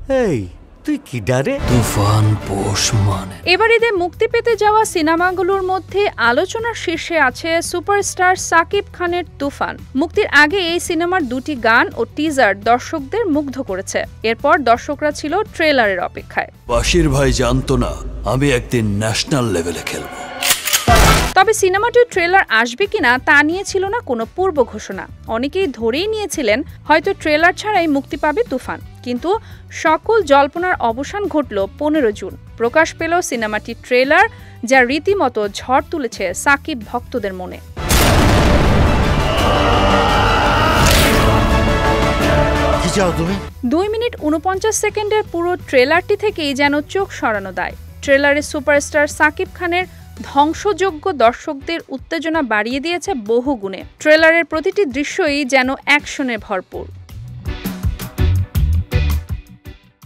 এই তুই কি ডারে? তুফান পোষ মানে। এবার ঈদে মুক্তি পেতে যাওয়া সিনেমাগুলোর মধ্যে আলোচনার শীর্ষে আছে সুপারস্টার সাকিব খানের তুফান। মুক্তির আগে এই সিনেমার দুটি গান ও টিজার দর্শকদের মুগ্ধ করেছে। এরপর দর্শকরা ছিল ট্রেলারের অপেক্ষায়। বাশির ভাই জানতো না আমি একদিন ন্যাশনাল লেভেলে খেলব। তবে সিনেমাটির ট্রেলার আসবে কিনা তা নিয়ে ছিল না কোনো পূর্ব ঘোষণা। অনেকেই ধরেই নিয়েছিলেন হয়তো ট্রেলার ছাড়াই মুক্তি পাবে তুফান। কিন্তু সকল জল্পনার অবসান ঘটল 15 জুন। প্রকাশ পেল সিনেমাটির ট্রেলার, যা রীতিমতো ঝড় তুলেছে সাকিব ভক্তদের মনে। 2 মিনিট 49 সেকেন্ডের পুরো ট্রেলারটি থেকেই যেন চোখ সরানো দায়। ট্রেলারে সুপারস্টার সাকিব খানের ধ্বংসযোগ্য দর্শকদের উত্তেজনা বাড়িয়ে দিয়েছে বহু গুণে। ট্রেলারের প্রতিটি দৃশ্যই যেন অ্যাকশনে ভরপুর।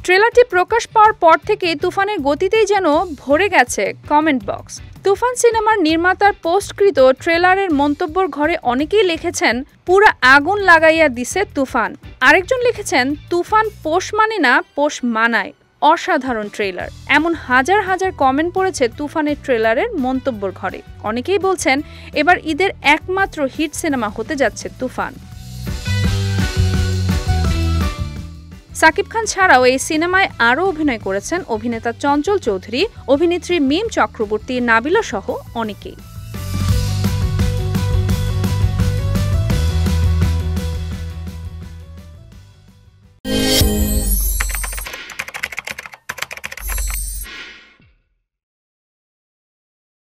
ট্রেলারটি প্রকাশ পাওয়ার পর থেকে তুফানের গতিতেই যেন ভরে গেছে কমেন্ট বক্স। তুফান সিনেমার নির্মাতার পোস্টকৃত ট্রেলারের মন্তব্যর ঘরে অনেকেই লিখেছেন পুরা আগুন লাগাইয়া দিছে তুফান। আরেকজন লিখেছেন তুফান পোষ মানে না, পোষ মানায়, অসাধারণ ট্রেলার। এমন হাজার হাজার কমেন্ট পড়েছে তুফানের ট্রেলারের মন্তব্যর ঘরে। অনেকেই বলছেন এবার ঈদের একমাত্র হিট সিনেমা হতে যাচ্ছে তুফান। সাকিব খান ছাড়াও এই সিনেমায় আরও অভিনয় করেছেন অভিনেতা চঞ্চল চৌধুরী, অভিনেত্রী মিম চক্রবর্তী, নাবিলা সহ অনেকেই।